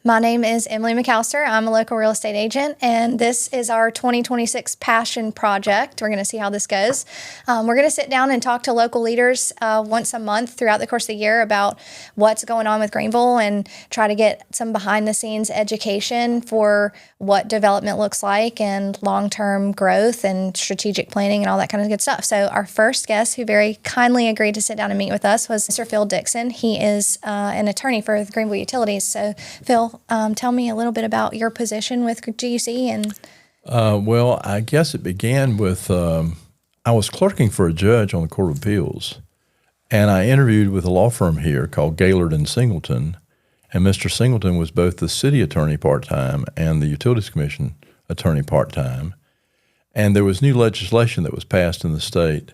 My name is Emily McAllister. I'm a local real estate agent, and this is our 2026 passion project. We're going to see how this goes. We're going to sit down and talk to local leaders once a month throughout the course of the year about what's going on with Greenville and try to get some behind-the-scenes education for what development looks like and long-term growth and strategic planning and all that kind of good stuff. So our first guest, who very kindly agreed to sit down and meet with us, was Mr. Phil Dixon. He is an attorney for the Greenville Utilities. So, Phil, tell me a little bit about your position with GUC. And well, I guess it began with I was clerking for a judge on the Court of Appeals, and I interviewed with a law firm here called Gaylord and Singleton, and Mr. Singleton was both the city attorney part-time and the Utilities Commission attorney part-time. And there was new legislation that was passed in the state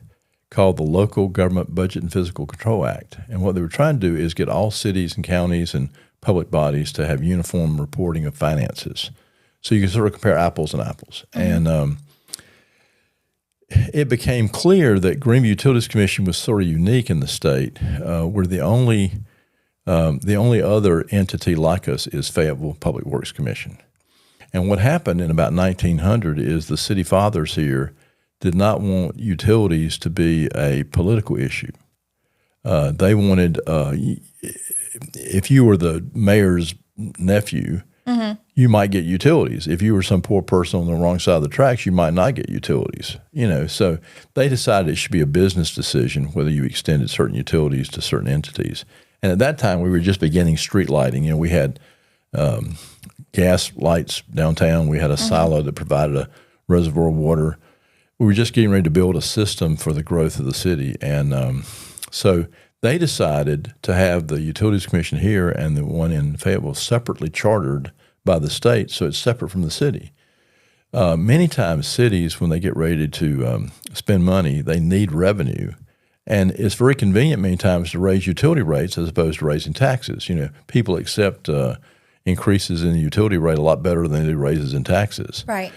called the Local Government Budget and Fiscal Control Act. And what they were trying to do is get all cities and counties and public bodies to have uniform reporting of finances. So you can sort of compare apples and apples. Mm-hmm. And it became clear that Greenville Utilities Commission was sort of unique in the state. We're the only other entity like us is Fayetteville Public Works Commission. And what happened in about 1900 is the city fathers here did not want utilities to be a political issue. They wanted, if you were the mayor's nephew, mm-hmm. you might get utilities. If you were some poor person on the wrong side of the tracks, you might not get utilities. So they decided it should be a business decision whether you extended certain utilities to certain entities. And at that time, we were just beginning street lighting. We had gas lights downtown. We had a mm-hmm. silo that provided a reservoir of water. We were just getting ready to build a system for the growth of the city. And so they decided to have the Utilities Commission here and the one in Fayetteville separately chartered by the state, so it's separate from the city. Many times cities, when they get ready to spend money, they need revenue. And it's very convenient many times to raise utility rates as opposed to raising taxes. People accept increases in the utility rate a lot better than they do raises in taxes. Right.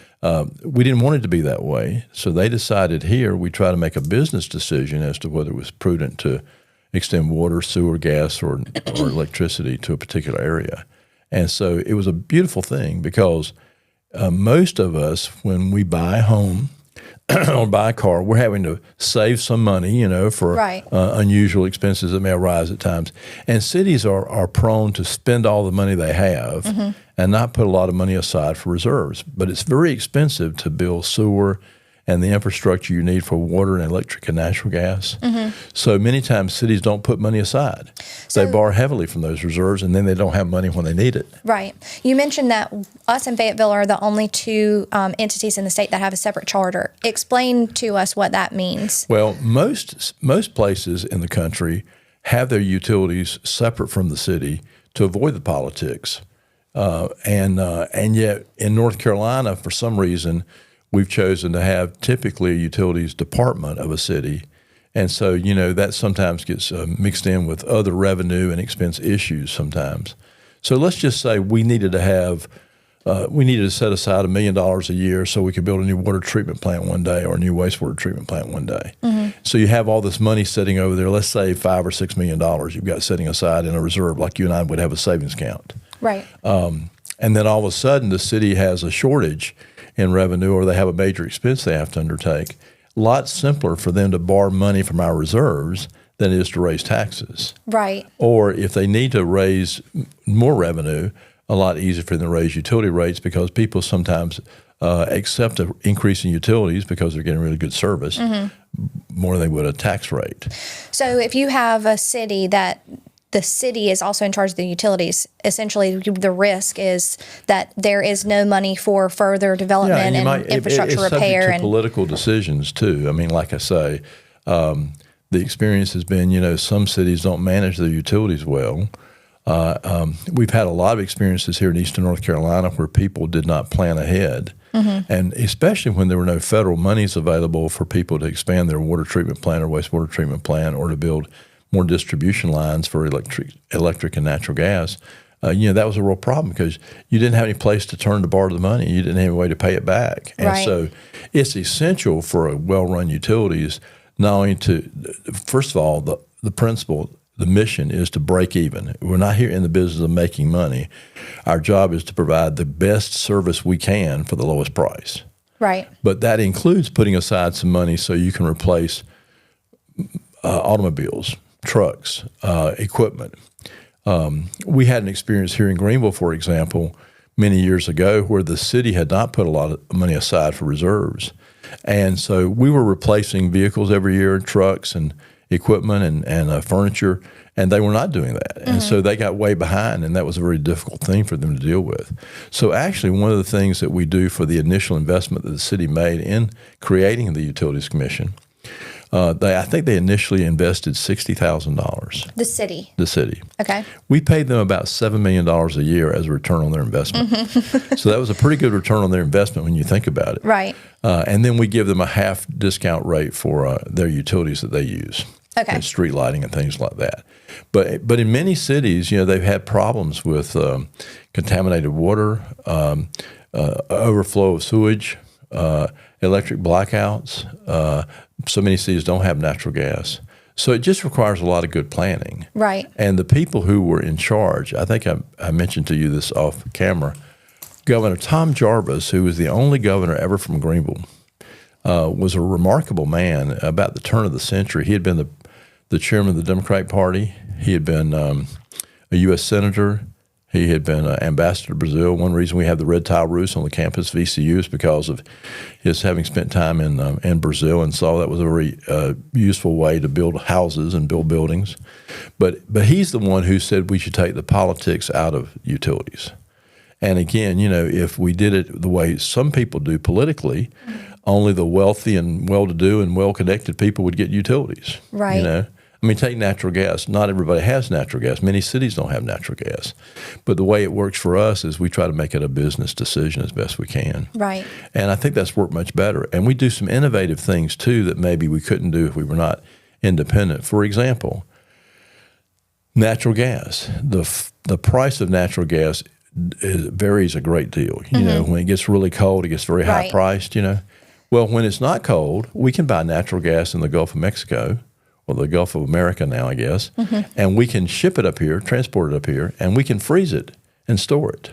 We didn't want it to be that way, so they decided here we try to make a business decision as to whether it was prudent to extend water, sewer, gas, or electricity to a particular area. And so it was a beautiful thing because most of us, when we buy a home or buy a car, we're having to save some money, for right. Unusual expenses that may arise at times. And cities are prone to spend all the money they have mm-hmm. and not put a lot of money aside for reserves. But it's very expensive to build sewer and the infrastructure you need for water and electric and natural gas. Mm-hmm. So many times cities don't put money aside. So they borrow heavily from those reserves, and then they don't have money when they need it. Right. You mentioned that us and Fayetteville are the only two entities in the state that have a separate charter. Explain to us what that means. Well, most places in the country have their utilities separate from the city to avoid the politics. And yet in North Carolina, for some reason, we've chosen to have typically a utilities department of a city. And so, that sometimes gets mixed in with other revenue and expense issues sometimes. So let's just say we needed to set aside $1 million a year so we could build a new water treatment plant one day or a new wastewater treatment plant one day. Mm-hmm. So you have all this money sitting over there, let's say $5 or $6 million you've got sitting aside in a reserve like you and I would have a savings account. Right. And then all of a sudden the city has a shortage in revenue or they have a major expense they have to undertake. A lot simpler for them to borrow money from our reserves than it is to raise taxes. Right. Or if they need to raise more revenue, a lot easier for them to raise utility rates because people sometimes accept an increase in utilities because they're getting really good service mm-hmm. more than they would a tax rate. So if you have a city that the city is also in charge of the utilities, essentially the risk is that there is no money for further development and infrastructure it's repair. Subject to political decisions too. I mean, like I say, the experience has been, some cities don't manage their utilities well. We've had a lot of experiences here in Eastern North Carolina where people did not plan ahead. Mm-hmm. And especially when there were no federal monies available for people to expand their water treatment plant or wastewater treatment plant or to build more distribution lines for electric and natural gas, that was a real problem because you didn't have any place to turn to borrow the money. You didn't have a way to pay it back. And right. so it's essential for a well-run utilities not only to, first of all, the principle the mission is to break even. We're not here in the business of making money. Our job is to provide the best service we can for the lowest price. Right. But that includes putting aside some money so you can replace automobiles, trucks, equipment. We had an experience here in Greenville, for example, many years ago where the city had not put a lot of money aside for reserves. And so we were replacing vehicles every year, trucks and equipment and furniture, and they were not doing that. And so they got way behind, and that was a very difficult thing for them to deal with. So actually, one of the things that we do for the initial investment that the city made in creating the Utilities Commission, I think they initially invested $60,000. The city. The city. Okay. We paid them about $7 million a year as a return on their investment. So that was a pretty good return on their investment when you think about it. Right. And then we give them a half discount rate for their utilities that they use. Okay. Street lighting and things like that. But in many cities, they've had problems with contaminated water, overflow of sewage, electric blackouts. So many cities don't have natural gas. So it just requires a lot of good planning. Right. And the people who were in charge, I think I mentioned to you this off camera, Governor Tom Jarvis, who was the only governor ever from Greenville, was a remarkable man about the turn of the century. He had been the chairman of the Democratic Party. He had been a U.S. senator. He had been ambassador to Brazil. One reason we have the red tile roofs on the campus of VCU is because of his having spent time in Brazil and saw that was a very useful way to build houses and build buildings. But he's the one who said we should take the politics out of utilities. And again, if we did it the way some people do politically, only the wealthy and well-to-do and well-connected people would get utilities. Right. I mean, take natural gas. Not everybody has natural gas. Many cities don't have natural gas. But the way it works for us is we try to make it a business decision as best we can. Right. And I think that's worked much better. And we do some innovative things, too, that maybe we couldn't do if we were not independent. For example, natural gas. The price of natural gas varies a great deal. When it gets really cold, it gets very high priced, Well, when it's not cold, we can buy natural gas in the Gulf of Mexico, or the Gulf of America now, I guess, and we can ship it up here, transport it up here, and we can freeze it and store it.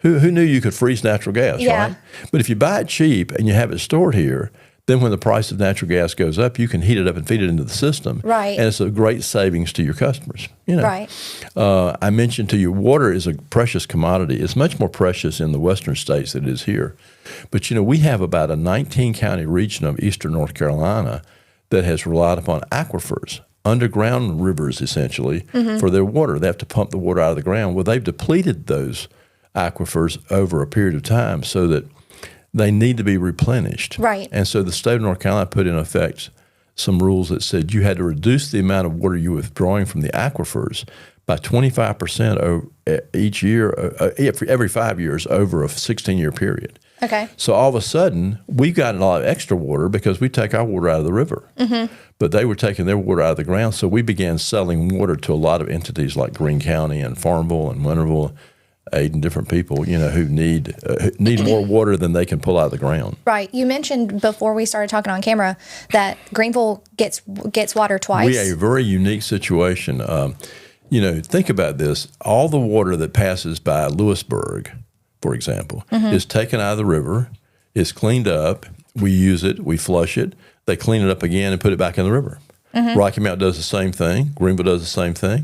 Who knew you could freeze natural gas, right? But if you buy it cheap and you have it stored here, then when the price of natural gas goes up, you can heat it up and feed it into the system. Right. And it's a great savings to your customers. Right. I mentioned to you, water is a precious commodity. It's much more precious in the western states than it is here. But, we have about a 19-county region of eastern North Carolina that has relied upon aquifers, underground rivers essentially, for their water. They have to pump the water out of the ground. Well, they've depleted those aquifers over a period of time so that they need to be replenished. Right. And so the state of North Carolina put in effect some rules that said you had to reduce the amount of water you were withdrawing from the aquifers by 25% each year, every 5 years over a 16-year period. Okay. So all of a sudden, we've got a lot of extra water because we take our water out of the river. But they were taking their water out of the ground, so we began selling water to a lot of entities like Greene County and Farmville and Winterville, 8 different people, who need more water than they can pull out of the ground. Right. You mentioned before we started talking on camera that Greenville gets water twice. We have a very unique situation. Think about this. All the water that passes by Lewisburg, for example, is taken out of the river, is cleaned up, we use it, we flush it, they clean it up again and put it back in the river. Rocky Mount does the same thing, Greenville does the same thing,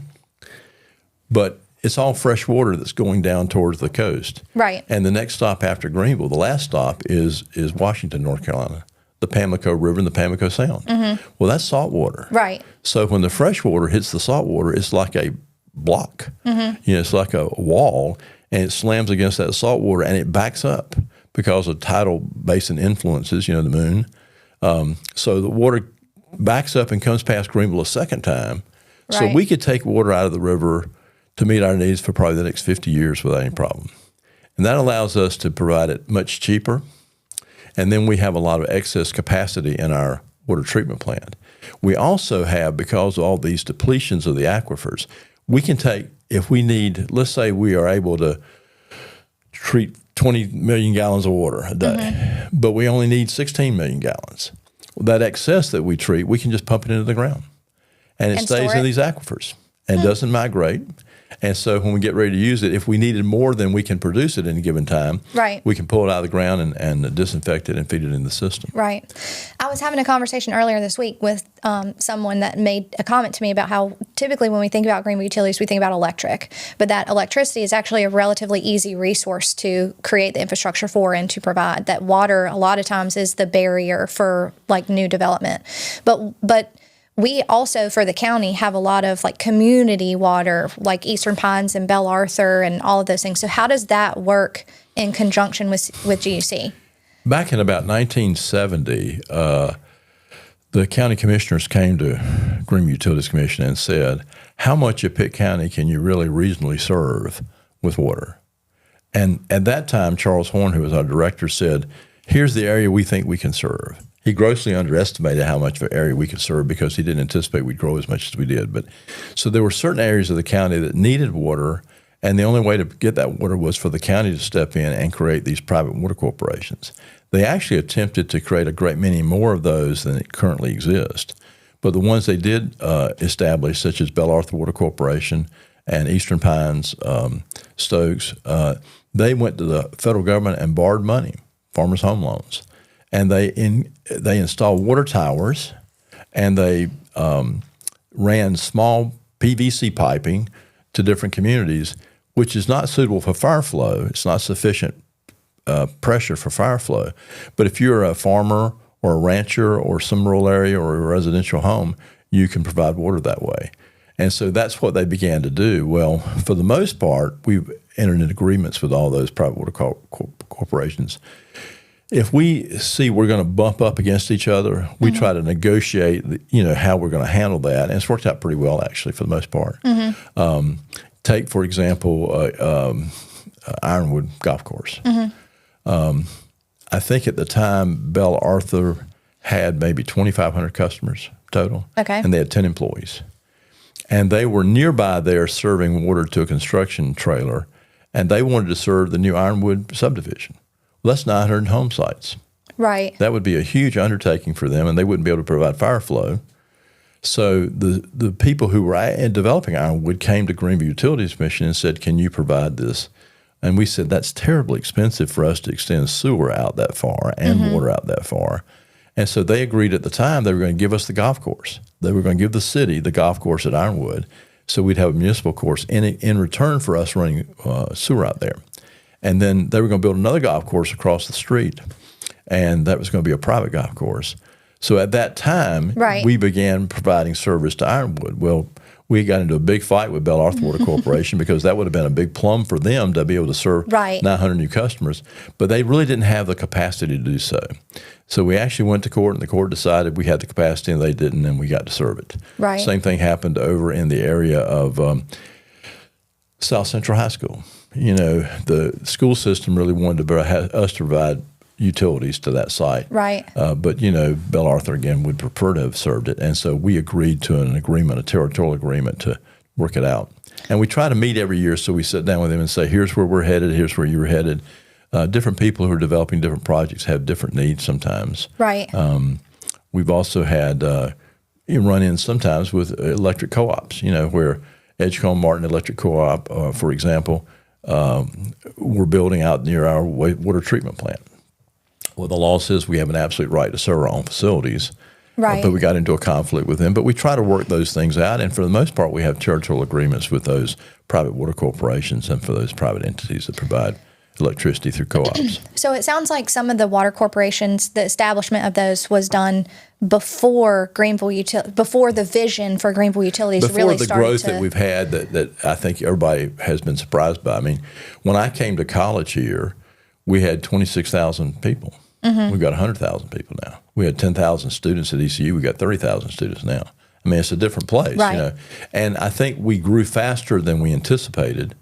but it's all fresh water that's going down towards the coast. Right. And the next stop after Greenville, the last stop is Washington, North Carolina, the Pamlico River and the Pamlico Sound. Well, that's salt water. Right. So when the fresh water hits the salt water, it's like a block. It's like a wall, and it slams against that salt water, and it backs up because of tidal basin influences, the moon. So the water backs up and comes past Greenville a second time. Right. So we could take water out of the river to meet our needs for probably the next 50 years without any problem. And that allows us to provide it much cheaper. And then we have a lot of excess capacity in our water treatment plant. We also have, because of all these depletions of the aquifers, we can take, if we need, let's say we are able to treat 20 million gallons of water a day, but we only need 16 million gallons. Well, that excess that we treat, we can just pump it into the ground. And it stays in these aquifers. and doesn't migrate. And so when we get ready to use it, if we needed more than we can produce at any given time, we can pull it out of the ground and disinfect it and feed it in the system. Right. I was having a conversation earlier this week with someone that made a comment to me about how typically when we think about Greenville Utilities, we think about electric, but that electricity is actually a relatively easy resource to create the infrastructure for and to provide. That water a lot of times is the barrier for like new development. But we also, for the county, have a lot of like community water, like Eastern Pines and Belle Arthur and all of those things. So how does that work in conjunction with GUC? Back in about 1970, the county commissioners came to Greenville Utilities Commission and said, how much of Pitt County can you really reasonably serve with water? And at that time, Charles Horn, who was our director, said, here's the area we think we can serve. He grossly underestimated how much of an area we could serve because he didn't anticipate we'd grow as much as we did. But so there were certain areas of the county that needed water, and the only way to get that water was for the county to step in and create these private water corporations. They actually attempted to create a great many more of those than currently exist. But the ones they did establish, such as Belle Arthur Water Corporation and Eastern Pines, Stokes, they went to the federal government and borrowed money, farmers' home loans. And they installed water towers, and they ran small PVC piping to different communities, which is not suitable for fire flow. It's not sufficient pressure for fire flow. But if you're a farmer or a rancher or some rural area or a residential home, you can provide water that way. And so that's what they began to do. Well, for the most part, we've entered into agreements with all those private water corporations. If we see we're going to bump up against each other, we try to negotiate, how we're going to handle that, and it's worked out pretty well, actually, for the most part. Take, for example, Ironwood Golf Course. I think at the time, Belle Arthur had maybe 2,500 customers total, and they had 10 employees. And they were nearby there serving water to a construction trailer, and they wanted to serve the new Ironwood subdivision. Well, that's 900 home sites. Right. That would be a huge undertaking for them, and they wouldn't be able to provide fire flow. So the people who were developing Ironwood came to Greenville Utilities Commission and said, can you provide this? And we said, that's terribly expensive for us to extend sewer out that far and water out that far. And so they agreed at the time they were going to give us the golf course. They were going to give the city the golf course at Ironwood, so we'd have a municipal course in return for us running sewer out there. And then they were going to build another golf course across the street, and that was going to be a private golf course. So at that time, we began providing service to Ironwood. Well, we got into a big fight with Belle Arthur Water Corporation because that would have been a big plum for them to be able to serve 900 new customers. But they really didn't have the capacity to do so. So we actually went to court, and the court decided we had the capacity and they didn't, and we got to serve it. Same thing happened over in the area of South Central High School. The school system really wanted us to provide utilities to that site. But, Belle Arthur, again, would prefer to have served it. And so we agreed to an agreement, a territorial agreement, to work it out. And we try to meet every year, so we sit down with them and say, here's where we're headed, here's where you're headed. Different people who are developing different projects have different needs sometimes. We've also had run-ins sometimes with electric co-ops, where Edgecombe Martin Electric Co-op, for example, we're building out near our water treatment plant. Well, the law says we have an absolute right to serve our own facilities, but we got into a conflict with them. But we try to work those things out, and for the most part, we have territorial agreements with those private water corporations and for those private entities that provide electricity through co-ops. So it sounds like some of the water corporations, the establishment of those was done before before the vision for Greenville Utilities really started. Before the growth that we've had that I think everybody has been surprised by. I mean, when I came to college here, we had 26,000 people. We've got 100,000 people now. We had 10,000 students at ECU. We got 30,000 students now. I mean, it's a different place, And I think we grew faster than we anticipated.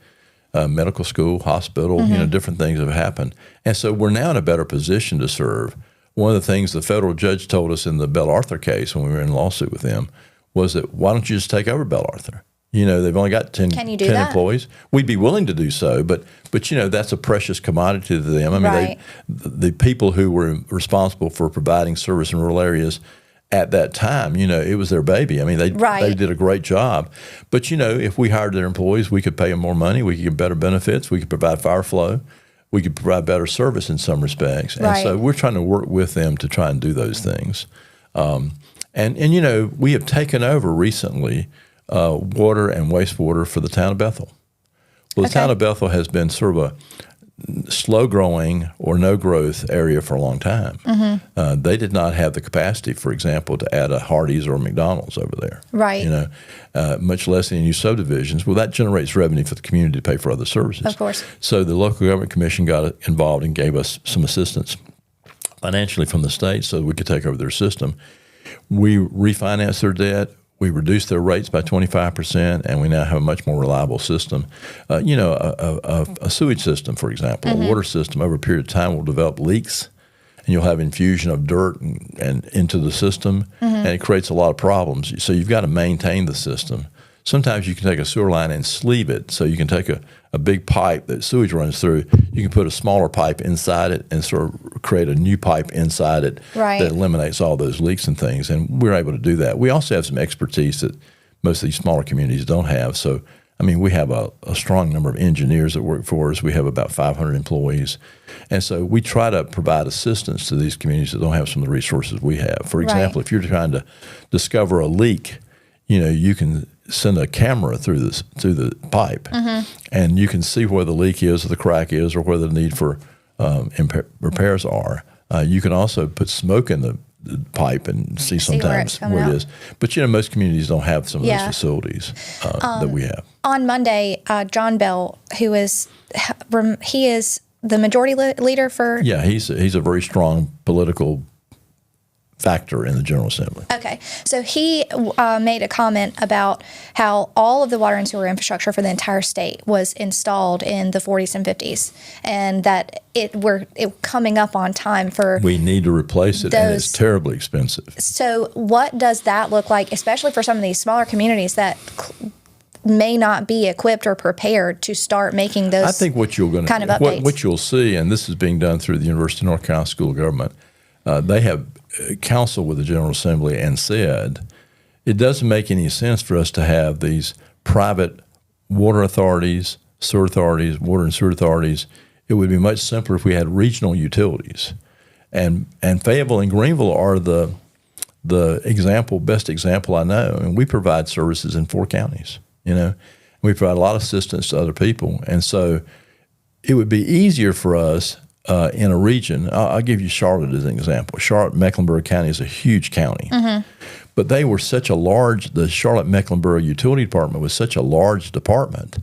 Medical school, hospital, different things have happened. And so we're now in a better position to serve. One of the things the federal judge told us in the Belle Arthur case when we were in a lawsuit with them was that, why don't you just take over Belle Arthur? They've only got 10 employees. We'd be willing to do so, but that's a precious commodity to them. I mean, the people who were responsible for providing service in rural areas at that time, it was their baby. I mean, they did a great job. But, if we hired their employees, we could pay them more money. We could give better benefits. We could provide fire flow. We could provide better service in some respects. And so we're trying to work with them to try and do those things. And we have taken over recently water and wastewater for the town of Bethel. Well, the town of Bethel has been sort of a slow growing or no growth area for a long time. They did not have the capacity, for example, to add a Hardee's or a McDonald's over there. Right. Much less any new subdivisions. Well, that generates revenue for the community to pay for other services. Of course. So the local government commission got involved and gave us some assistance financially from the state so that we could take over their system. We refinanced their debt. We reduced their rates by 25%, and we now have a much more reliable system. A sewage system, for example, a water system over a period of time will develop leaks, and you'll have infusion of dirt and into the system, and it creates a lot of problems. So you've got to maintain the system. Sometimes you can take a sewer line and sleeve it. So you can take a big pipe that sewage runs through. You can put a smaller pipe inside it and sort of create a new pipe inside it that eliminates all those leaks and things. And we're able to do that. We also have some expertise that most of these smaller communities don't have. So, we have a strong number of engineers that work for us. We have about 500 employees. And so we try to provide assistance to these communities that don't have some of the resources we have. For example, if you're trying to discover a leak, you can send a camera through the pipe, and you can see where the leak is, or the crack is, or where the need for repairs are. You can also put smoke in the pipe and see sometimes where it is. But most communities don't have some of those facilities that we have. On Monday, John Bell, he is the majority leader for. Yeah, he's a very strong political factor in the General Assembly. Okay. So he made a comment about how all of the water and sewer infrastructure for the entire state was installed in the 40s and 50s, and that it coming up on time for. We need to replace it, and it's terribly expensive. So what does that look like, especially for some of these smaller communities that may not be equipped or prepared to start making those I think what updates? What you'll see, and this is being done through the University of North Carolina School of Government, they have counsel with the General Assembly and said it doesn't make any sense for us to have these private water authorities, sewer authorities, water and sewer authorities. It would be much simpler if we had regional utilities. And Fayetteville and Greenville are the best example I know. And we provide services in 4 counties, We provide a lot of assistance to other people. And so it would be easier for us in a region. I'll give you Charlotte as an example. Charlotte-Mecklenburg County is a huge county. But they were the Charlotte-Mecklenburg Utility Department was such a large department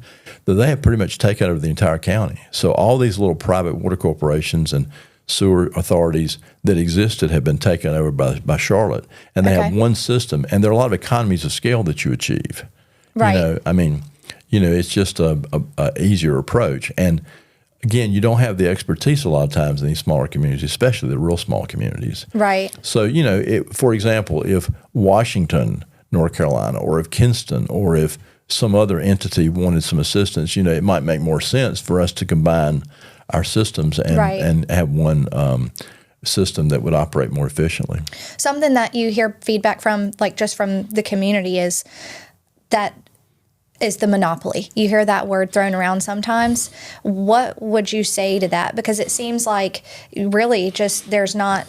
that they have pretty much taken over the entire county. So all these little private water corporations and sewer authorities that existed have been taken over by Charlotte. And they have one system. And there are a lot of economies of scale that you achieve. Right. It's just a easier approach. And again, you don't have the expertise a lot of times in these smaller communities, especially the real small communities. Right. So, for example, if Washington, North Carolina, or if Kinston, or if some other entity wanted some assistance, it might make more sense for us to combine our systems and have one system that would operate more efficiently. Something that you hear feedback from, just from the community, is the monopoly. You hear that word thrown around sometimes. What would you say to that? Because it seems like really just there's not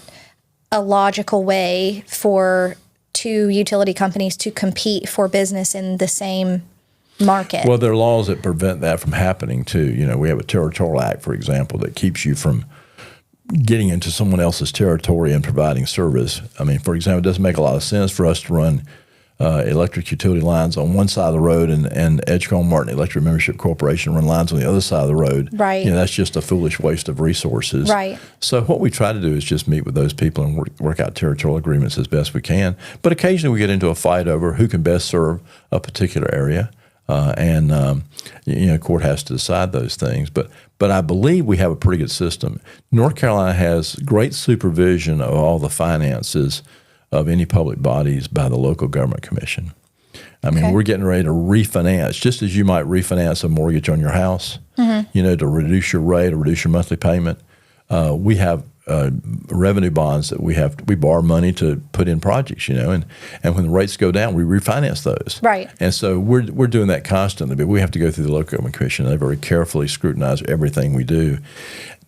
a logical way for 2 utility companies to compete for business in the same market. Well, there are laws that prevent that from happening too. We have a territorial act, for example, that keeps you from getting into someone else's territory and providing service. For example, it doesn't make a lot of sense for us to run electric utility lines on one side of the road and Edgecombe Martin Electric Membership Corporation run lines on the other side of the road. Right. That's just a foolish waste of resources. Right. So what we try to do is just meet with those people and work out territorial agreements as best we can. But occasionally we get into a fight over who can best serve a particular area. Court has to decide those things. But I believe we have a pretty good system. North Carolina has great supervision of all the finances of any public bodies by the local government commission. We're getting ready to refinance, just as you might refinance a mortgage on your house, to reduce your rate or reduce your monthly payment. We have revenue bonds that we borrow money to put in projects, and when the rates go down, we refinance those. Right. And so we're doing that constantly, but we have to go through the local government commission. They very carefully scrutinize everything we do.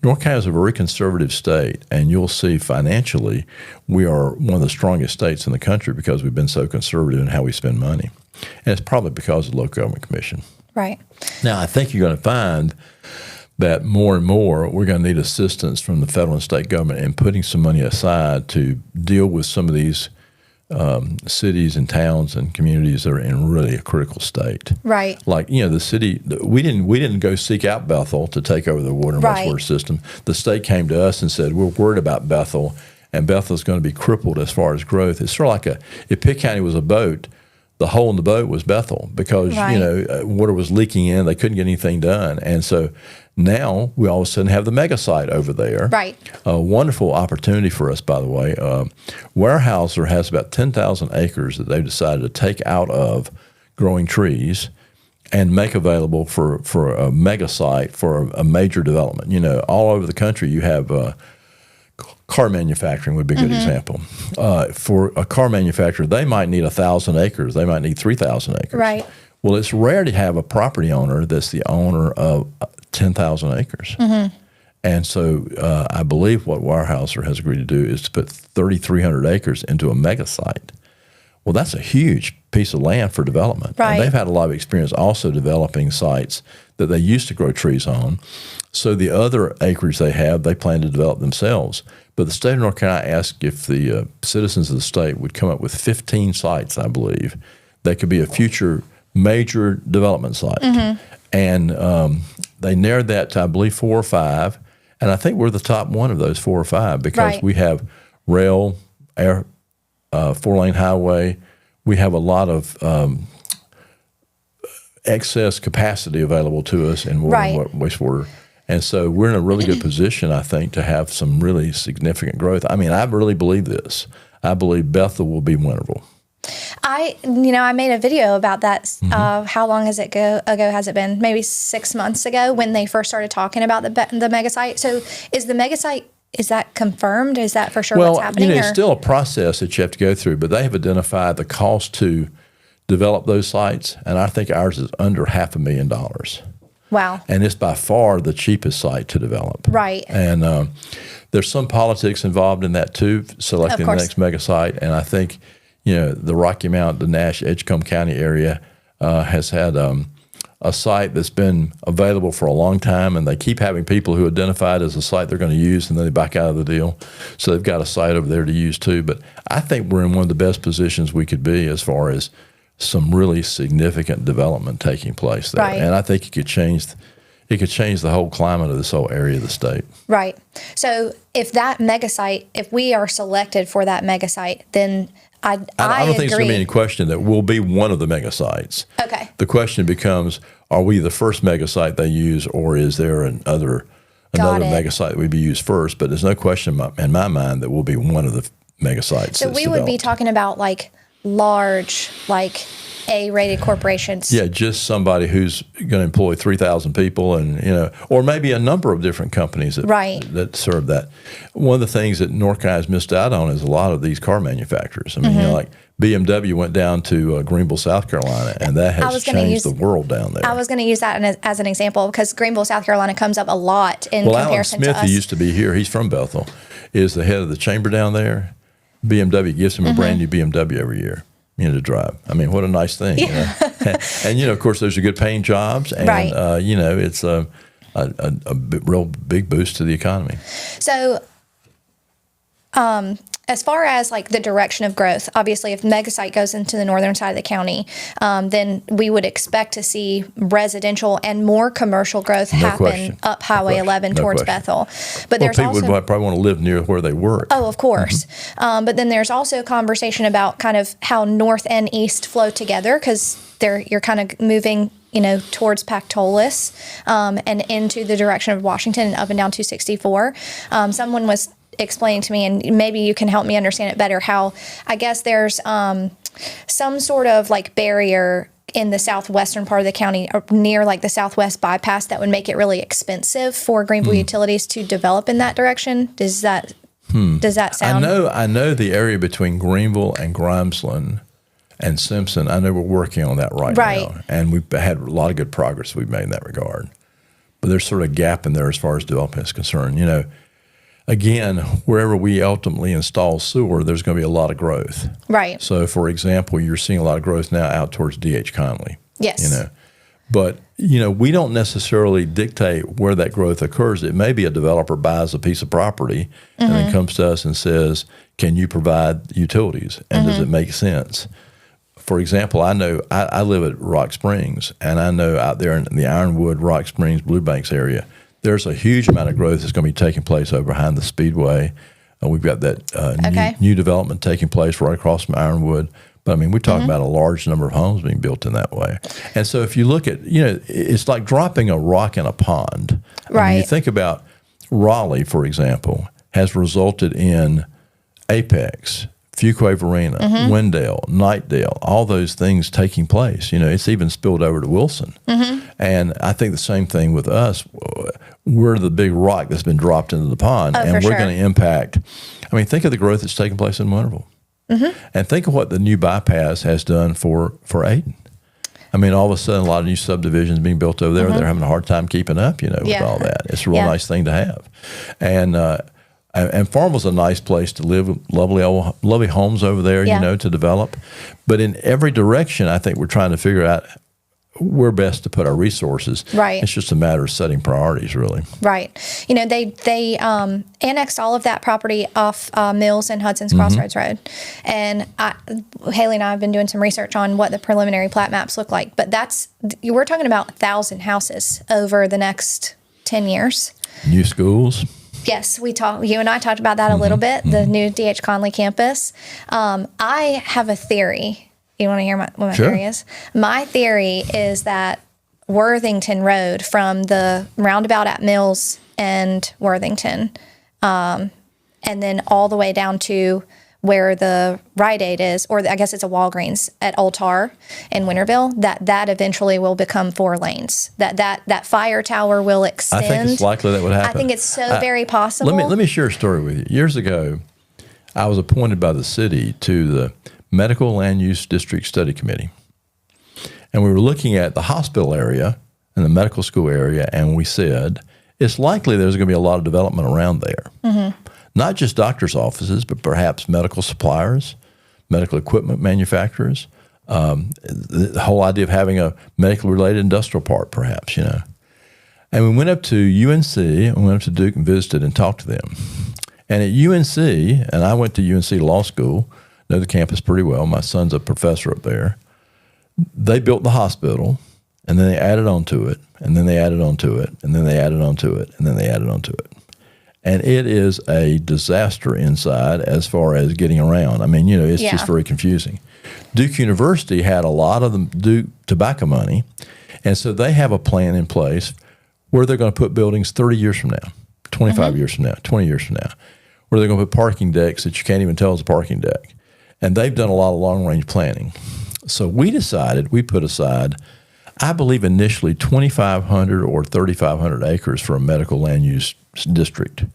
North Carolina is a very conservative state, and you'll see financially we are one of the strongest states in the country because we've been so conservative in how we spend money. And it's probably because of the local government commission. Right. Now, I think you're going to find that more and more we're going to need assistance from the federal and state government in putting some money aside to deal with some of these cities and towns and communities that are in really a critical state. Right. Like, the city, we didn't go seek out Bethel to take over the water and wastewater system. The state came to us and said, we're worried about Bethel, and Bethel's going to be crippled as far as growth. It's sort of like if Pitt County was a boat, the hole in the boat was Bethel because, water was leaking in. They couldn't get anything done. And so now we all of a sudden have the megasite over there. Right. A wonderful opportunity for us, by the way. Weyerhaeuser has about 10,000 acres that they've decided to take out of growing trees and make available for a megasite for a major development. All over the country you have car manufacturing would be a good example. For a car manufacturer, they might need 1,000 acres. They might need 3,000 acres. Right. Well, it's rare to have a property owner that's the owner of 10,000 acres. Mm-hmm. And so I believe what Weyerhaeuser has agreed to do is to put 3,300 acres into a megasite. Well, that's a huge piece of land for development. Right. And they've had a lot of experience also developing sites that they used to grow trees on. So the other acreage they have, they plan to develop themselves. But the state of North Carolina asked if the citizens of the state would come up with 15 sites, I believe, that could be a future major development site. Mm-hmm. And they narrowed that to, I believe, 4 or 5. And I think we're the top one of those 4 or 5 because we have rail, air, 4-lane highway. We have a lot of excess capacity available to us in water and wastewater. And so we're in a really good position, I think, to have some really significant growth. I mean, I really believe this. I believe Bethel will be winnable. I made a video about that. Mm-hmm. How long has it has it been? Maybe 6 months ago when they first started talking about the megasite. So is the megasite, is that confirmed? Is that for sure what's happening? It's still a process that you have to go through, but they have identified the cost to develop those sites, and I think ours is under $500,000. Wow. And it's by far the cheapest site to develop. Right. And there's some politics involved in that too, selecting the next megasite. And I think, the Rocky Mount, the Nash, Edgecombe County area has had a site that's been available for a long time, and they keep having people who identify it as a site they're going to use, and then they back out of the deal. So they've got a site over there to use too. But I think we're in one of the best positions we could be as far as some really significant development taking place there. Right. And I think it could change the whole climate of this whole area of the state. Right. So if we are selected for that megasite, then I don't think there's going to be any question that we'll be one of the megasites. Okay. The question becomes, are we the first megasite they use, or is there another megasite that would be used first? But there's no question in my mind that we'll be one of the megasites. So we would be talking about large, A-rated corporations. Yeah, just somebody who's going to employ 3,000 people, and or maybe a number of different companies that serve that. One of the things that North Carolina's missed out on is a lot of these car manufacturers. I mean, like BMW went down to Greenville, South Carolina, and that has changed the world down there. I was going to use that as an example because Greenville, South Carolina comes up a lot in comparison to us. Alan Smith, who used to be here, he's from Bethel, is the head of the chamber down there. BMW gives him a brand new BMW every year. To drive. I mean, what a nice thing. Yeah. And of course, those are good paying jobs, and it's a real big boost to the economy. So, as far as the direction of growth, obviously, if megasite goes into the northern side of the county, then we would expect to see residential and more commercial growth happen up Highway 11 towards Bethel. But there's people would probably want to live near where they work. Oh, of course. Mm-hmm. But then there's also conversation about kind of how north and east flow together because you're kind of moving towards Pactolus and into the direction of Washington and up and down 264. Someone was explaining to me, and maybe you can help me understand it better, how I guess there's some sort of barrier in the southwestern part of the county, or near like the southwest bypass, that would make it really expensive for Greenville Utilities to develop in that direction? Does that sound? I know the area between Greenville and Grimesland and Simpson. I know we're working on that right now, and we've had a lot of good progress we've made in that regard. But there's sort of a gap in there as far as development is concerned. You know, again, wherever we ultimately install sewer, there's going to be a lot of growth. Right. So, for example, you're seeing a lot of growth now out towards D.H. Conley. Yes. You know, but you know, we don't necessarily dictate where that growth occurs. It may be a developer buys a piece of property and then comes to us and says, "Can you provide utilities? And does it make sense?" For example, I know I live at Rock Springs, and I know out there in the Ironwood, Rock Springs, Blue Banks area, there's a huge amount of growth that's going to be taking place over behind the Speedway. We've got that new development taking place right across from Ironwood. But I mean, we're talking about a large number of homes being built in that way. And so if you look at, you know, it's like dropping a rock in a pond. Right. I mean, you think about Raleigh, for example, has resulted in Apex, Fuquay Varina, Wendell, Nightdale, all those things taking place. You know, it's even spilled over to Wilson. And I think the same thing with us. We're the big rock that's been dropped into the pond, and we're going to impact. I mean, think of the growth that's taking place in Winterville. And think of what the new bypass has done for Ayden. I mean, all of a sudden, a lot of new subdivisions being built over there. They're having a hard time keeping up, you know, with all that. It's a real nice thing to have. And Farmville's a nice place to live, lovely homes over there, you know, to develop. But in every direction, I think we're trying to figure out where best to put our resources. Right. It's just a matter of setting priorities, really. Right. You know, they annexed all of that property off Mills and Hudson's Crossroads Road. And Haley and I have been doing some research on what the preliminary plat maps look like. But we're talking about 1,000 houses over the next 10 years. New schools. Yes, you and I talked about that a little bit, the new D.H. Conley campus. I have a theory. You want to hear what my theory is? My theory is that Worthington Road, from the roundabout at Mills and Worthington, and then all the way down to where the Rite Aid is, or I guess it's a Walgreens at Old Tar in Winterville, that eventually will become 4 lanes. That fire tower will extend. I think it's likely that would happen. I think it's very possible. Let me share a story with you. Years ago, I was appointed by the city to the Medical Land Use District Study Committee. And we were looking at the hospital area and the medical school area, and we said, it's likely there's going to be a lot of development around there. Not just doctors' offices, but perhaps medical suppliers, medical equipment manufacturers, the whole idea of having a medical-related industrial park, perhaps, you know. And we went up to UNC, and we went up to Duke and visited and talked to them. And at UNC, and I went to UNC Law School, know the campus pretty well. My son's a professor up there. They built the hospital, and then they added on to it, and then they added on to it, and then they added on to it, and then they added on to it. And it is a disaster inside as far as getting around. I mean, you know, it's just very confusing. Duke University had a lot of the Duke tobacco money, and so they have a plan in place where they're going to put buildings 30 years from now, 25 years from now, 20 years from now, where they're going to put parking decks that you can't even tell is a parking deck. And they've done a lot of long-range planning. So we put aside, I believe initially 2,500 or 3,500 acres for a medical land use district.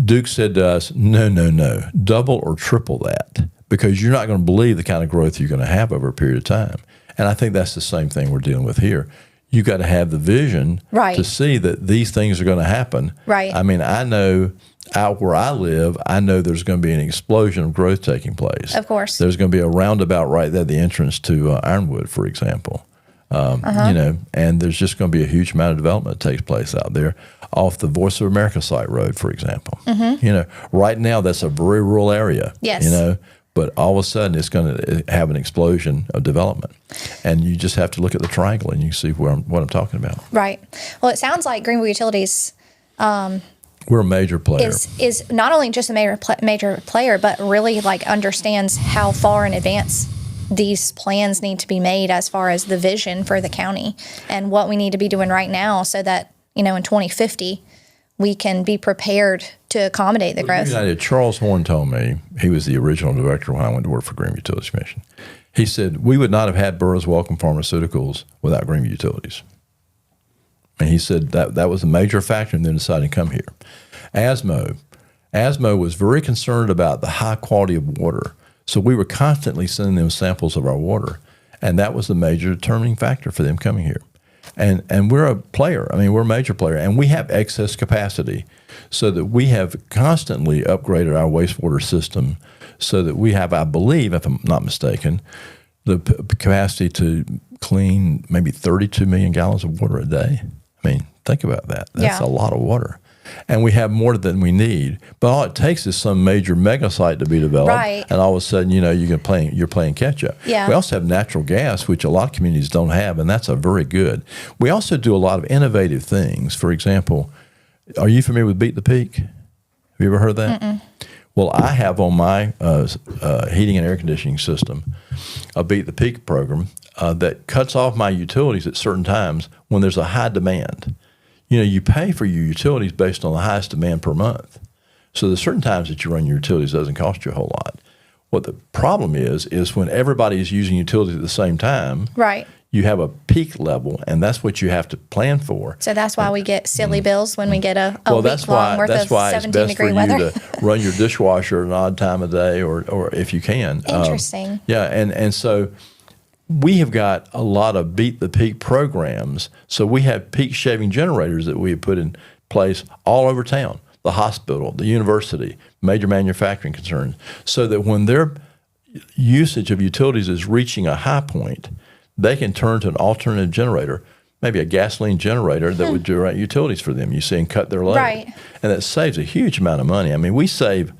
Duke said to us, no, double or triple that, because you're not going to believe the kind of growth you're going to have over a period of time. And I think that's the same thing we're dealing with here. You got to have the vision to see that these things are going to happen. Right. I mean, I know out where I live, I know there's going to be an explosion of growth taking place. Of course. There's going to be a roundabout right there, the entrance to Ironwood, for example. You know, and there's just going to be a huge amount of development that takes place out there off the Voice of America site road, for example. You know, right now that's a very rural area. Yes. You know, but all of a sudden it's going to have an explosion of development. And you just have to look at the triangle and you can see what I'm talking about. Right. Well, it sounds like Greenville Utilities we're a major player. Is not only just a major player, but really like understands how far in advance these plans need to be made as far as the vision for the county and what we need to be doing right now so that, you know, in 2050 we can be prepared to accommodate the growth. Charles Horn told me, he was the original director when I went to work for Greenville Utilities Commission. He said, we would not have had Burroughs Wellcome Pharmaceuticals without Greenville Utilities. And he said that was a major factor in them deciding to come here. ASMO was very concerned about the high quality of water. So we were constantly sending them samples of our water. And that was the major determining factor for them coming here. And we're a player. I mean, we're a major player. And we have excess capacity so that we have constantly upgraded our wastewater system so that we have, I believe, if I'm not mistaken, the capacity to clean maybe 32 million gallons of water a day. I mean, think about that. That's a lot of water. And we have more than we need. But all it takes is some major megasite to be developed. Right. And all of a sudden, you're playing catch up. Yeah. We also have natural gas, which a lot of communities don't have, and that's a very good. We also do a lot of innovative things. For example, are you familiar with Beat the Peak? Have you ever heard that? Mm-mm. Well, I have on my heating and air conditioning system a Beat the Peak program that cuts off my utilities at certain times when there's a high demand. You pay for your utilities based on the highest demand per month. So there's certain times that you run your utilities, it doesn't cost you a whole lot. What the problem is when everybody is using utilities at the same time, right, you have a peak level, and that's what you have to plan for. So that's why we get silly bills when we get a week long worth of 17-degree weather. That's why it's best for you to run your dishwasher at an odd time of day or if you can. Interesting. And so we have got a lot of Beat the Peak programs. So we have peak shaving generators that we have put in place all over town, the hospital, the university, major manufacturing concerns, so that when their usage of utilities is reaching a high point, they can turn to an alternative generator, maybe a gasoline generator that would generate utilities for them, and cut their load. Right. And that saves a huge amount of money. I mean, we save,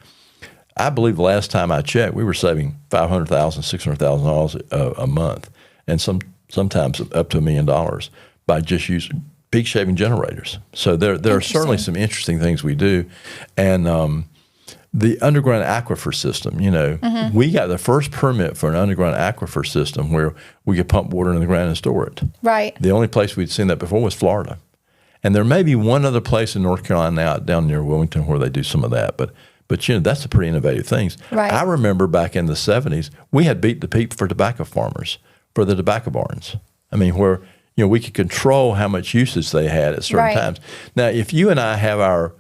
I believe the last time I checked, we were saving $500,000, $600,000 a month, and sometimes up to $1 million by just using peak shaving generators. So there are certainly some interesting things we do. And the underground aquifer system, we got the first permit for an underground aquifer system where we could pump water in the ground and store it. Right. The only place we'd seen that before was Florida. And there may be one other place in North Carolina now down near Wilmington where they do some of that. But that's a pretty innovative things. Right. I remember back in the 70s, we had Beat the Peak for tobacco farmers, for the tobacco barns. I mean, where we could control how much usage they had at certain times. Now, if you and I have our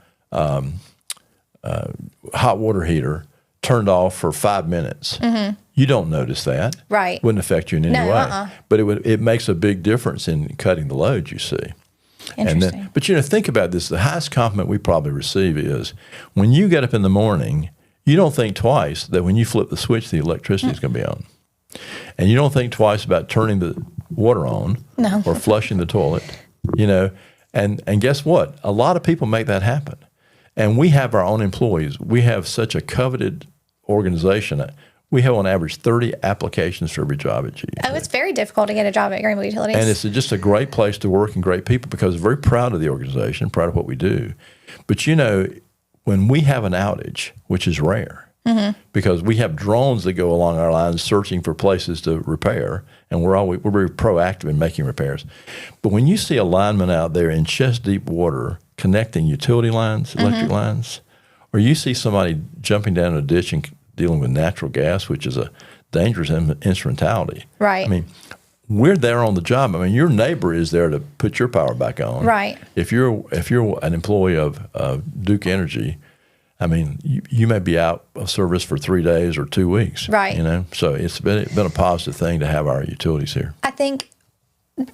hot water heater turned off for 5 minutes, you don't notice that. Right. Wouldn't affect you in any way. But it makes a big difference in cutting the load, you see. Interesting. But think about this. The highest compliment we probably receive is when you get up in the morning, you don't think twice that when you flip the switch, the electricity is going to be on. And you don't think twice about turning the water on or flushing the toilet, And guess what? A lot of people make that happen. And we have our own employees. We have such a coveted organization. We have on average 30 applications for every job at GE. Oh, it's very difficult to get a job at Greenville Utilities. And it's just a great place to work and great people because we're very proud of the organization, proud of what we do. But when we have an outage, which is rare, because we have drones that go along our lines searching for places to repair, and we're very proactive in making repairs. But when you see a lineman out there in chest deep water connecting utility lines, electric lines, or you see somebody jumping down a ditch and dealing with natural gas, which is a dangerous instrumentality. Right. I mean, we're there on the job. I mean, your neighbor is there to put your power back on. Right. If you're an employee of Duke Energy, I mean, you may be out of service for 3 days or 2 weeks. Right. So it's been a positive thing to have our utilities here. I think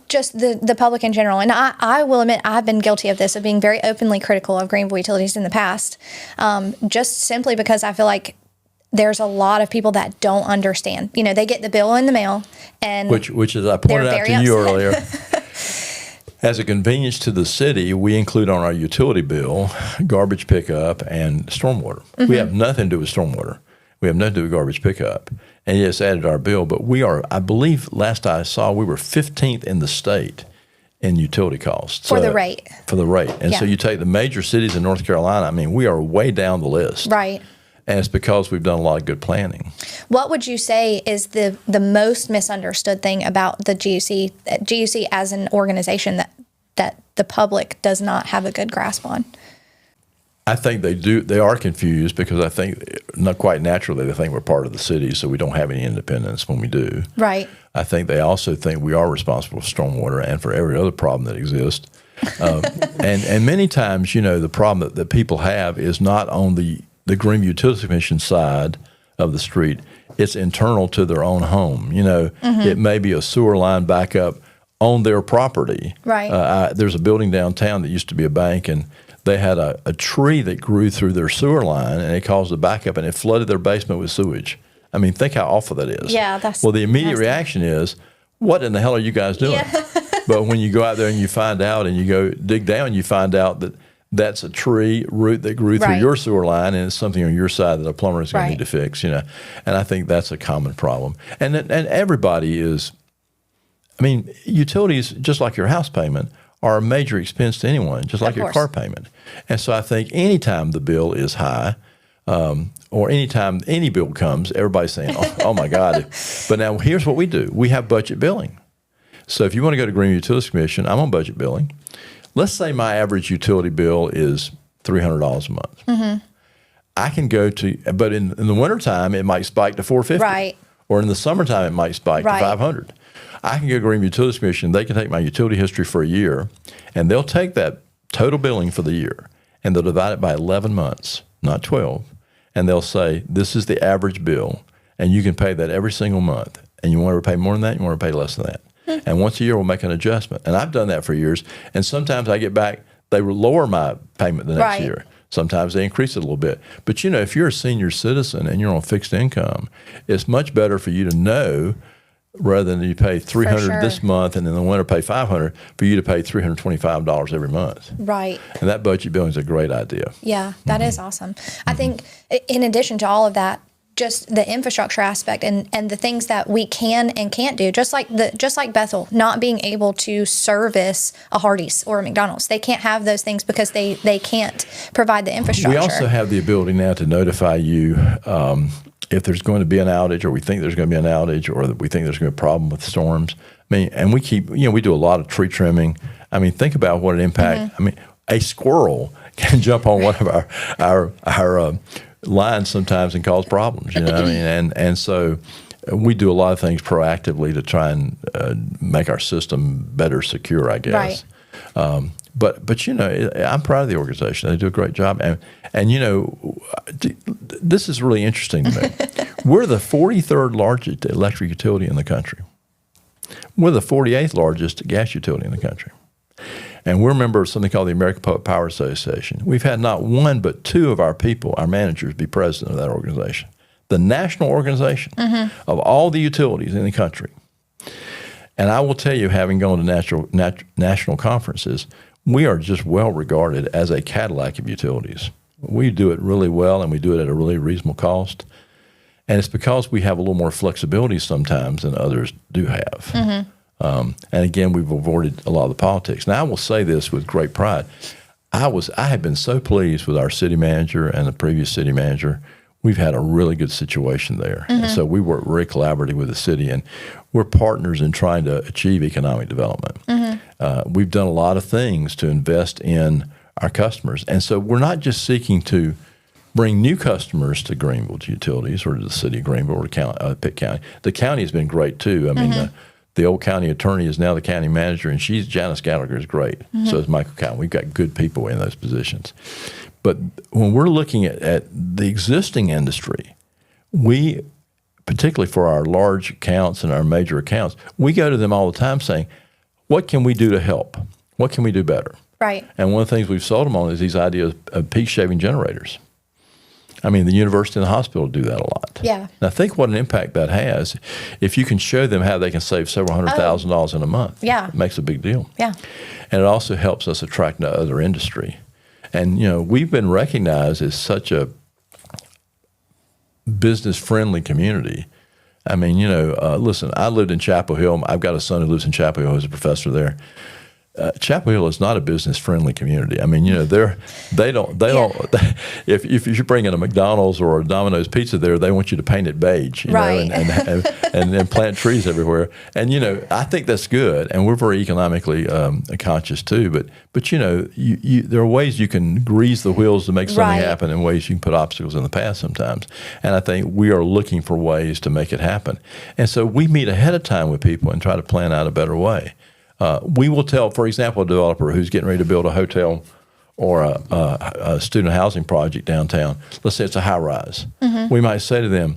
just the public in general, and I will admit I've been guilty of this, of being very openly critical of Greenville Utilities in the past, just simply because I feel like there's a lot of people that don't understand. They get the bill in the mail, and which is I pointed out to you earlier. As a convenience to the city, we include on our utility bill garbage pickup and stormwater. We have nothing to do with stormwater. We have nothing to do with garbage pickup. And yes, added to our bill, but we are, I believe, last I saw, we were 15th in the state in utility costs. For the rate. For the rate. And so you take the major cities in North Carolina, I mean, we are way down the list. Right. And it's because we've done a lot of good planning. What would you say is the most misunderstood thing about the GUC as an organization that the public does not have a good grasp on? I think they do. They are confused because I think, not quite naturally, they think we're part of the city, so we don't have any independence when we do. Right. I think they also think we are responsible for stormwater and for every other problem that exists. And many times, the problem that people have is not on the Greenville Utilities Commission side of the street. It's internal to their own home. It may be a sewer line back up on their property. Right. There's a building downtown that used to be a bank, and they had a tree that grew through their sewer line, and it caused a backup, and it flooded their basement with sewage. I mean, think how awful that is. Yeah, that's well. The immediate nasty. reaction is, "What in the hell are you guys doing?" Yeah. But when you go out there and you find out, and you go dig down, you find out that that's a tree root that grew through Right. your sewer line, and it's something on your side that a plumber is going to Right. need to fix. And I think that's a common problem. And everybody is. I mean, utilities, just like your house payment, are a major expense to anyone, just like Of your course. car payment. And so I think anytime the bill is high, or anytime any bill comes, everybody's saying, oh my God. But now here's what we do. We have budget billing. So if you want to go to Greenville Utilities Commission, I'm on budget billing. Let's say my average utility bill is $300 a month. Mm-hmm. I can go to, but in the wintertime, it might spike to $450. Right. Or in the summertime, it might spike Right. to $500. I can go to Greenville Utilities Commission. They can take my utility history for a year, and they'll take that total billing for the year, and they'll divide it by 11 months, not 12. And they'll say, this is the average bill, and you can pay that every single month. And you want to pay more than that, you want to pay less than that. And once a year, we'll make an adjustment. And I've done that for years. And sometimes I get back, they will lower my payment the next Right. year. Sometimes they increase it a little bit. But, if you're a senior citizen and you're on fixed income, it's much better for you to know, rather than you pay $300 sure. this month and in the winter pay $500, for you to pay $325 every month. Right. And that budget billing is a great idea. Yeah, that is awesome. I think in addition to all of that, just the infrastructure aspect and the things that we can and can't do, just like Bethel not being able to service a Hardee's or a McDonald's. They can't have those things because they can't provide the infrastructure. We also have the ability now to notify you if there's going to be an outage, or we think there's going to be an outage, or that we think there's going to be a problem with storms. I mean, and we keep, we do a lot of tree trimming. I mean, think about what an impact. I mean, a squirrel can jump on one of our lines sometimes and cause problems. You know what I mean? And so we do a lot of things proactively to try and make our system better secure, I guess. Right. But I'm proud of the organization. They do a great job. And this is really interesting to me. We're the 43rd largest electric utility in the country. We're the 48th largest gas utility in the country. And we're a member of something called the American Public Power Association. We've had not one but two of our people, our managers, be president of that organization. The national organization of all the utilities in the country. And I will tell you, having gone to national conferences, we are just well regarded as a Cadillac of utilities. We do it really well, and we do it at a really reasonable cost. And it's because we have a little more flexibility sometimes than others do have. And again, we've avoided a lot of the politics. Now, I will say this with great pride. I have been so pleased with our city manager and the previous city manager. We've had a really good situation there. And so we work very collaboratively with the city, and we're partners in trying to achieve economic development. We've done a lot of things to invest in our customers. And so we're not just seeking to bring new customers to Greenville Utilities or to the city of Greenville or to Pitt County. The county has been great too. I mean, the old county attorney is now the county manager, and Janice Gallagher is great. So is Michael Cowan. We've got good people in those positions. But when we're looking at the existing industry, we, particularly for our large accounts and our major accounts, we go to them all the time saying, what can we do to help? What can we do better? Right. And one of the things we've sold them on is these ideas of peak shaving generators. I mean, the university and the hospital do that a lot. Yeah. Now, think what an impact that has if you can show them how they can save several $100,000 in a month. Yeah. It makes a big deal. Yeah. And it also helps us attract other industry. And, we've been recognized as such a business-friendly community. I mean, listen, I lived in Chapel Hill. I've got a son who lives in Chapel Hill who's a professor there. Chapel Hill is not a business-friendly community. I mean, they don't. If you bring in a McDonald's or a Domino's pizza there, they want you to paint it beige, Right. and plant trees everywhere. And I think that's good, and we're very economically conscious too. But there are ways you can grease the wheels to make something Right. happen, and ways you can put obstacles in the path sometimes. And I think we are looking for ways to make it happen. And so we meet ahead of time with people and try to plan out a better way. We will tell, for example, a developer who's getting ready to build a hotel or a student housing project downtown. Let's say it's a high rise. Mm-hmm. We might say to them,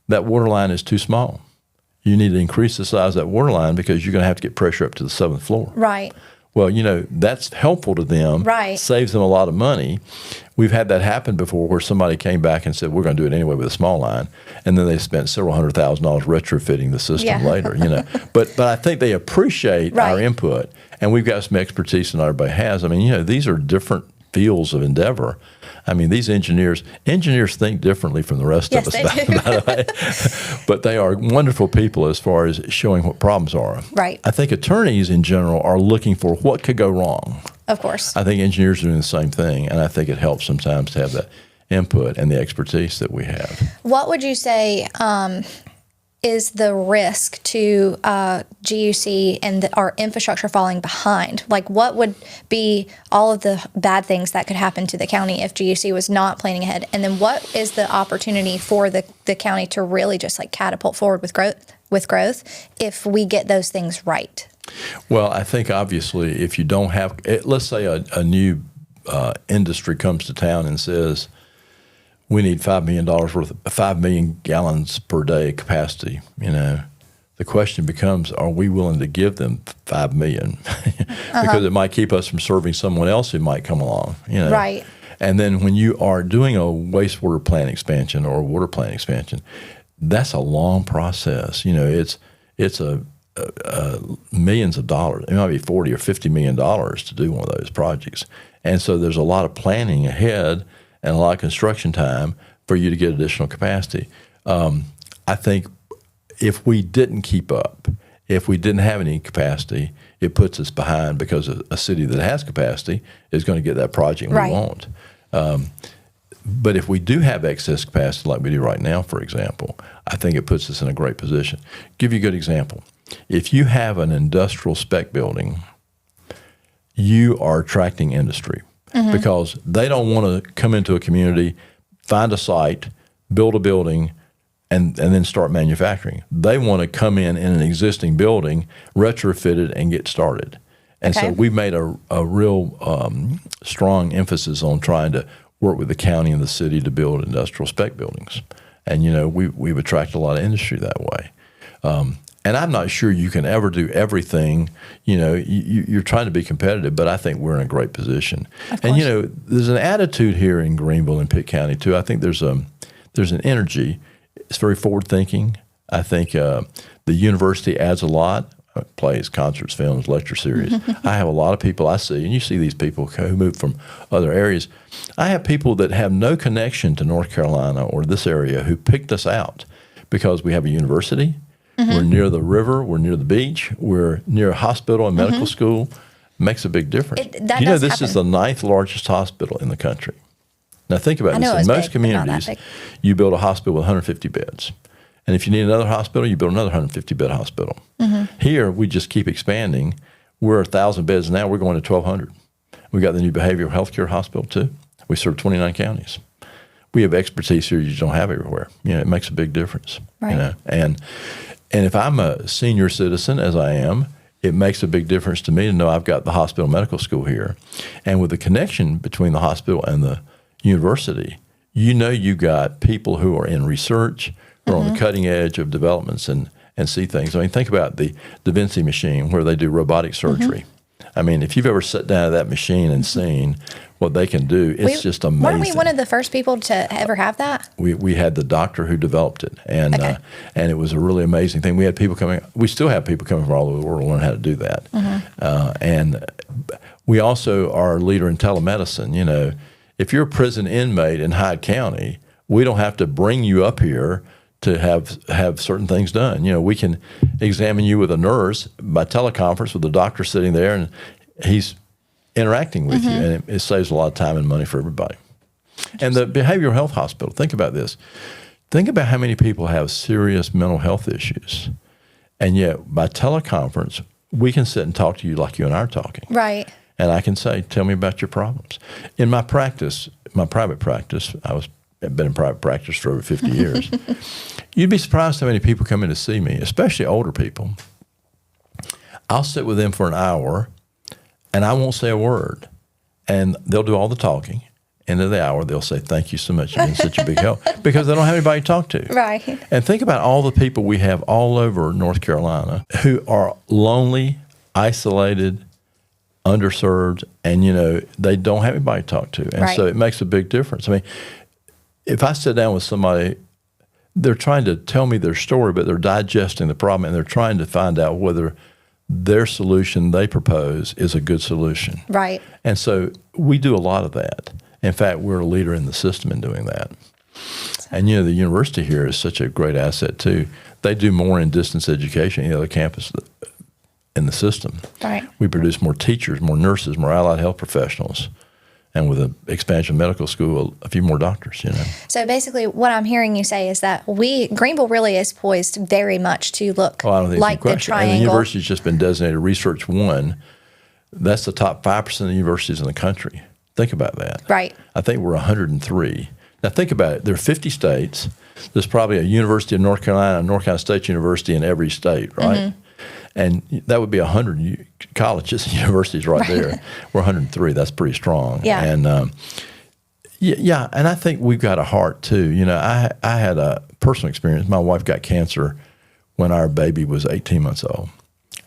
that water line is too small. You need to increase the size of that water line because you're going to have to get pressure up to the 7th floor. Right. Well, that's helpful to them, Right. saves them a lot of money. We've had that happen before where somebody came back and said, we're going to do it anyway with a small line. And then they spent several $100,000 retrofitting the system later, But I think they appreciate our input. And we've got some expertise that not everybody has. I mean, these are different fields of endeavor. I mean, these engineers think differently from the rest of us, Yes, they by the way. But they are wonderful people as far as showing what problems are. Right. I think attorneys in general are looking for what could go wrong. Of course. I think engineers are doing the same thing, and I think it helps sometimes to have that input and the expertise that we have. What would you say is the risk to GUC and our infrastructure falling behind? Like, what would be all of the bad things that could happen to the county if GUC was not planning ahead? And then what is the opportunity for the county to really just like catapult forward with growth if we get those things right? Well, I think obviously if you don't have, let's say a new industry comes to town and says, we need $5 million worth of 5 million gallons per day capacity. The question becomes, are we willing to give them 5 million? Because it might keep us from serving someone else who might come along. Right. And then when you are doing a wastewater plant expansion or a water plant expansion, that's a long process. It's a millions of dollars. It might be $40 or $50 million to do one of those projects. And so there's a lot of planning ahead and a lot of construction time for you to get additional capacity. I think if we didn't keep up, if we didn't have any capacity, it puts us behind because a city that has capacity is going to get that project we want. But if we do have excess capacity like we do right now, for example, I think it puts us in a great position. Give you a good example. If you have an industrial spec building, you are attracting industry. Because they don't want to come into a community, find a site, build a building, and then start manufacturing. They want to come in an existing building, retrofit it, and get started. And so we've made a real strong emphasis on trying to work with the county and the city to build industrial spec buildings. And, we've attracted a lot of industry that way. And I'm not sure you can ever do everything. You're trying to be competitive, but I think we're in a great position. And, there's an attitude here in Greenville and Pitt County, too. I think there's an energy. It's very forward-thinking. I think the university adds a lot. Plays, concerts, films, lecture series. I have a lot of people I see, and you see these people who move from other areas. I have people that have no connection to North Carolina or this area who picked us out because we have a university. We're near the river. We're near the beach. We're near a hospital and medical school. Makes a big difference. This is the 9th largest hospital in the country. Now think about this. In most communities, you build a hospital with 150 beds. And if you need another hospital, you build another 150-bed hospital. Here, we just keep expanding. We're 1,000 beds now. We're going to 1,200. We got the new behavioral health care hospital, too. We serve 29 counties. We have expertise here you don't have everywhere. It makes a big difference. Right. And if I'm a senior citizen, as I am, it makes a big difference to me to know I've got the hospital medical school here. And with the connection between the hospital and the university, you got people who are in research, who are on the cutting edge of developments and see things. I mean, think about the Da Vinci machine where they do robotic surgery. I mean, if you've ever sat down at that machine and seen what they can do, it's just amazing. Weren't we one of the first people to ever have that? We had the doctor who developed it, and it was a really amazing thing. We had people coming. We still have people coming from all over the world to learn how to do that. And we also are a leader in telemedicine. If you're a prison inmate in Hyde County, we don't have to bring you up here to have certain things done. We can examine you with a nurse by teleconference with the doctor sitting there, and he's interacting with you, and it saves a lot of time and money for everybody. And the behavioral health hospital, think about this. Think about how many people have serious mental health issues. And yet, by teleconference, we can sit and talk to you like you and I are talking. Right. And I can say, tell me about your problems. In my practice, my private practice, I've been in private practice for over 50 years. You'd be surprised how many people come in to see me, especially older people. I'll sit with them for an hour, and I won't say a word. And they'll do all the talking. End of the hour, they'll say, thank you so much. You've been such a big help. Because they don't have anybody to talk to. Right. And think about all the people we have all over North Carolina who are lonely, isolated, underserved, and, they don't have anybody to talk to. And so it makes a big difference. I mean, if I sit down with somebody, they're trying to tell me their story, but they're digesting the problem, and they're trying to find out whether their solution they propose is a good solution. Right. And so we do a lot of that. In fact, we're a leader in the system in doing that. And, the university here is such a great asset, too. They do more in distance education than any other campus in the system. Right. We produce more teachers, more nurses, more allied health professionals, and with an expansion medical school, a few more doctors, So basically what I'm hearing you say is that Greenville really is poised very much to look I don't think like the triangle. And the university's just been designated Research 1. That's the top 5% of the universities in the country. Think about that. Right. I think we're 103. Now think about it. There are 50 states. There's probably a University of North Carolina, North Carolina State University in every state, right? And that would be 100 colleges and universities right there. We're 103. That's pretty strong. Yeah. And and I think we've got a heart too. I had a personal experience. My wife got cancer when our baby was 18 months old,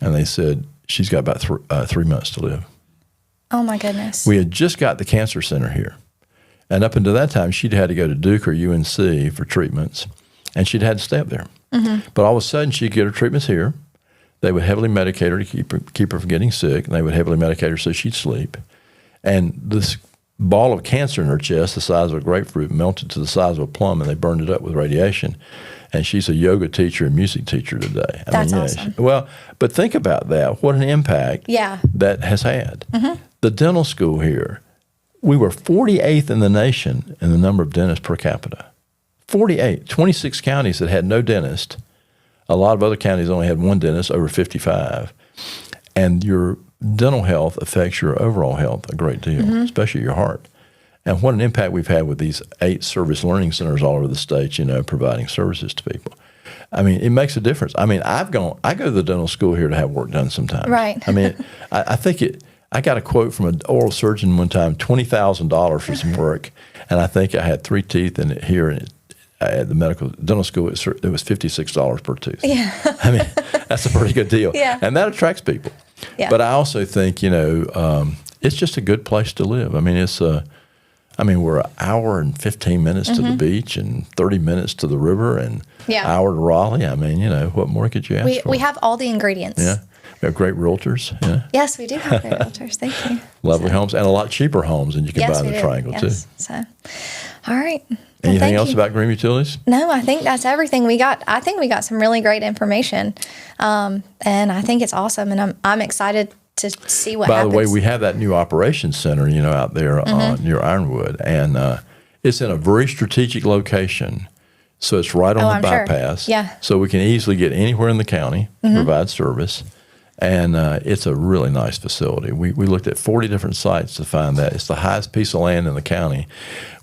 and they said she's got about 3 months to live. Oh, my goodness. We had just got the cancer center here. And up until that time, she'd had to go to Duke or UNC for treatments, and she'd had to stay up there. But all of a sudden, she'd get her treatments here. They would heavily medicate her to keep her from getting sick, and they would heavily medicate her so she'd sleep. And this ball of cancer in her chest, the size of a grapefruit, melted to the size of a plum, and they burned it up with radiation. And she's a yoga teacher and music teacher today. That's awesome. But think about that. What an impact that has had. The dental school here, we were 48th in the nation in the number of dentists per capita. 48. 26 counties that had no dentist. A lot of other counties only had one dentist over 55. And your dental health affects your overall health a great deal, especially your heart. And what an impact we've had with these 8 service learning centers all over the state, providing services to people. I mean, it makes a difference. I mean, I go to the dental school here to have work done sometimes. Right. I mean, I think I got a quote from an oral surgeon one time, $20,000 for some work, and I think I had 3 teeth in it here, and at the medical dental school, it was $56 per tooth. Yeah. I mean, that's a pretty good deal. Yeah. And that attracts people. Yeah. But I also think, it's just a good place to live. I mean, we're an hour and 15 minutes to the beach and 30 minutes to the river and an hour to Raleigh. I mean, what more could you ask for? We have all the ingredients. Yeah. We have great realtors. Yeah. Yes, we do have great realtors. Thank you. Lovely homes and a lot cheaper homes than you can buy in the Triangle, too. So, all right. Anything else about Greenville Utilities? No, I think that's everything we got. I think we got some really great information, and I think it's awesome, and I'm excited to see what happens. By the way, we have that new operations center, out there near Ironwood, and it's in a very strategic location. So it's right on the bypass. Sure. Yeah. So we can easily get anywhere in the county to provide service. And it's a really nice facility. We looked at 40 different sites to find that. It's the highest piece of land in the county.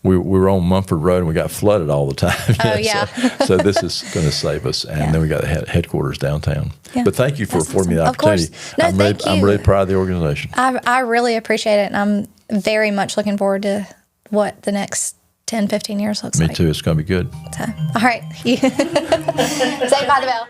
We were on Mumford Road, and we got flooded all the time. Oh, yeah. So this is going to save us. And then we got the headquarters downtown. Yeah. But thank you for affording me the opportunity. Of course. No, thank you. I'm really proud of the organization. I really appreciate it, and I'm very much looking forward to what the next 10, 15 years looks like. Me too. It's going to be good. So, all right. Say bye to Belle.